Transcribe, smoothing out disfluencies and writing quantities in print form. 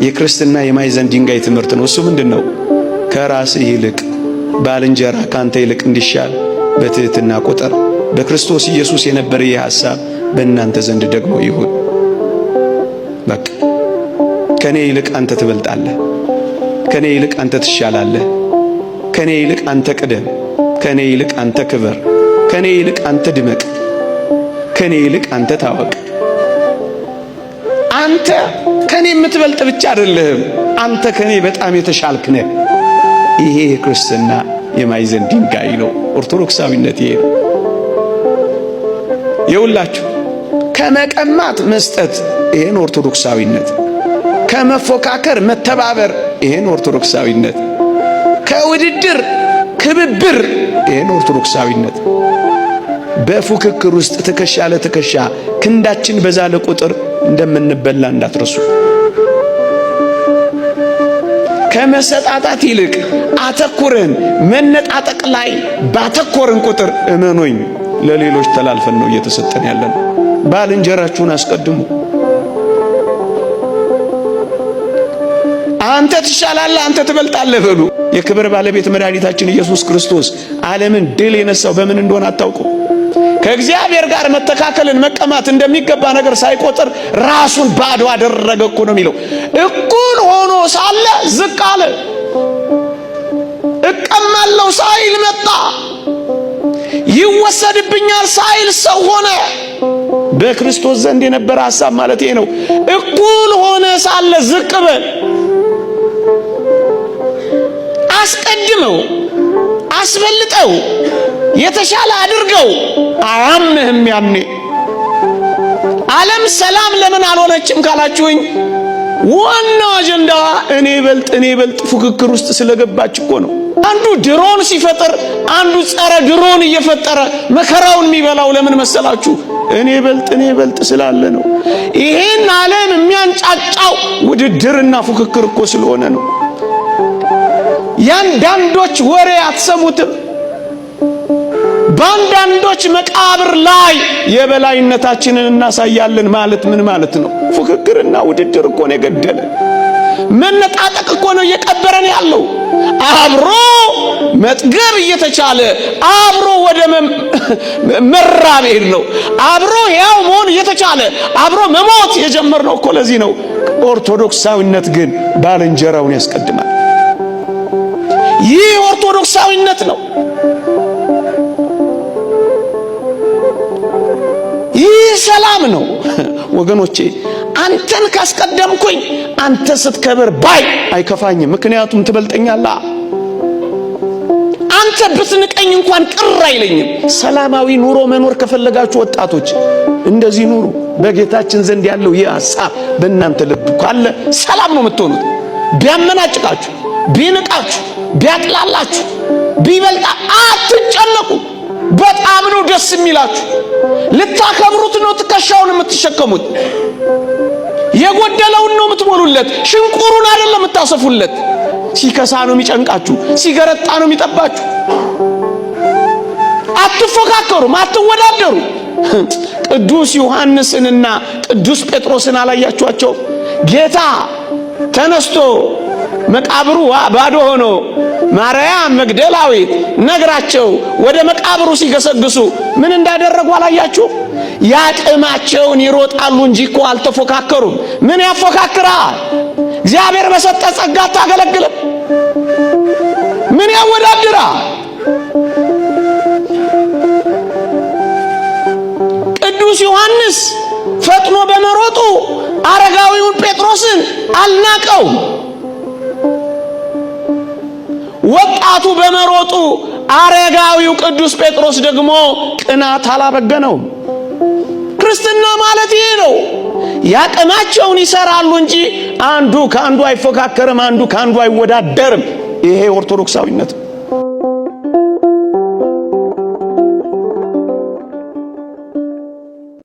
የክርስትና የማዕዘን ድንጋይ ትምህርት ነው። እሱ ምንድነው? ከራስህ ይልቅ ባልንጀራ ካንተ ይልቅ እንዲሻል በትህትና ቁጠር። በክርስቶስ ኢየሱስ የነበረ ይህ ሐሳብ በእናንተ ዘንድ ደግሞ ይሁን። በቃ ከኔ ይልቅ አንተ ትበልጣለህ፣ ከኔ ይልቅ አንተ ትሻላለህ፣ ከኔ ይልቅ አንተ ቅደም፣ ከኔ ይልቅ አንተ ክበር፣ ከኔ ይልቅ አንተ ድመቅ፣ ከኔ ይልቅ አንተ ታወቅ። አንተ ከኔ የምትበልጥ ብቻ አይደለህም፣ አንተ ከኔ በጣም የተሻልክ ነህ። ይሄ የክርስትና የማዕዘን ድንጋይ ነው። ኦርቶዶክሳዊነት ይሄ ነው። የሁላችሁ ከመቀማት መስጠት፣ ይሄን ኦርቶዶክሳዊነት። ከመፎካከር መተባበር፣ ይሄን ኦርቶዶክሳዊነት። ከውድድር ክብብር፣ ይሄን ኦርቶዶክሳዊነት። በፉክክር ውስጥ ትከሻ ለትከሻ ክንዳችን በዛለ ቁጥር እንደምንበላ እንዳትረሱ። ከመሰጣጣት ይልቅ አተኩረን መነጣጠቅ ላይ ባተኮርን ቁጥር እመኖኝ ለሌሎች ተላልፈን ነው እየተሰጠን ያለን። ባልንጀራችሁን አስቀድሙ። አንተ ትሻላለህ፣ አንተ ትበልጣለህ በሉ። የክብር ባለቤት መድኃኒታችን ኢየሱስ ክርስቶስ ዓለምን ድል የነሳው በምን እንደሆነ አታውቁ? ከእግዚአብሔር ጋር መተካከልን መቀማት እንደሚገባ ነገር ሳይቆጥር ራሱን ባዶ አደረገ እኮ ነው የሚለው። እኩል ሆኖ ሳለ ዝቅ አለ። እቀማለሁ ሳይል መጣ። ይወሰድብኛል ሳይል ሰው ሆነ። በክርስቶስ ዘንድ የነበረ ሐሳብ ማለት ይሄ ነው። እኩል ሆነ ሳለ ዝቅ በል። አስቀድመው፣ አስበልጠው፣ የተሻለ አድርገው። አያምንህም። ያኔ ዓለም ሰላም ለምን አልሆነችም ካላችሁኝ፣ ዋናው አጀንዳዋ እኔ በልጥ ፉክክር ውስጥ ስለገባች እኮ ነው። አንዱ ድሮን ሲፈጠር አንዱ ጸረ ድሮን እየፈጠረ መከራውን የሚበላው ለምን መሰላችሁ? እኔ በልጥ ስላለ ነው። ይሄን ዓለም የሚያንጫጫው ውድድርና ፉክክር እኮ ስለሆነ ነው። ያንዳንዶች ወሬ አትሰሙትም? በአንዳንዶች መቃብር ላይ የበላይነታችንን እናሳያለን ማለት ምን ማለት ነው? ፉክክርና ውድድር እኮ ነው የገደለ። መነጣጠቅ እኮ ነው እየቀበረን ያለው። አብሮ መጥገብ እየተቻለ አብሮ ወደ መራብ ሄድ ነው። አብሮ ያው መሆን እየተቻለ አብሮ መሞት የጀመርነው እኮ ለዚህ ነው። ኦርቶዶክሳዊነት ግን ባልንጀራውን ያስቀድማል። ይህ ኦርቶዶክሳዊነት ነው። ይህ ሰላም ነው ወገኖቼ። አንተን ካስቀደምኩኝ አንተ ስትከብር ባይ አይከፋኝም፣ ምክንያቱም ትበልጠኛለህ። አንተ ብትንቀኝ እንኳን ቅር አይለኝም። ሰላማዊ ኑሮ መኖር ከፈለጋችሁ ወጣቶች እንደዚህ ኑሩ። በጌታችን ዘንድ ያለው ይህ ሐሳብ በእናንተ ልብ ካለ ሰላም ነው የምትሆኑት። ቢያመናጭቃችሁ፣ ቢንቃችሁ፣ ቢያጥላላችሁ፣ ቢበልጣ አትጨነቁ። በጣም ነው ደስ የሚላችሁ። ልታከብሩት ነው ትከሻውን የምትሸከሙት። የጎደለውን ነው የምትሞሉለት፣ ሽንቁሩን አይደለም የምታሰፉለት። ሲከሳ ነው የሚጨንቃችሁ፣ ሲገረጣ ነው የሚጠባችሁ። አትፎካከሩም፣ አትወዳደሩ። ቅዱስ ዮሐንስንና ቅዱስ ጴጥሮስን አላያችኋቸው? ጌታ ተነስቶ መቃብሩ ባዶ ሆኖ ማርያም መግደላዊት ነግራቸው ወደ መቃብሩ ሲገሰግሱ ምን እንዳደረጉ አላያችሁ? ያቅማቸውን ይሮጣሉ እንጂ እኮ አልተፎካከሩም። ምን ያፎካክራል? እግዚአብሔር በሰጠ ጸጋ አታገለግልም? ምን ያወዳድራል? ቅዱስ ዮሐንስ ፈጥኖ በመሮጡ አረጋዊውን ጴጥሮስን አልናቀውም። ወጣቱ በመሮጡ አረጋዊው ቅዱስ ጴጥሮስ ደግሞ ቅናት አላበገነውም። ክርስትና ማለት ይሄ ነው። ያቅማቸውን ይሰራሉ እንጂ አንዱ ከአንዱ አይፎካከርም፣ አንዱ ከአንዱ አይወዳደርም። ይሄ ኦርቶዶክሳዊነት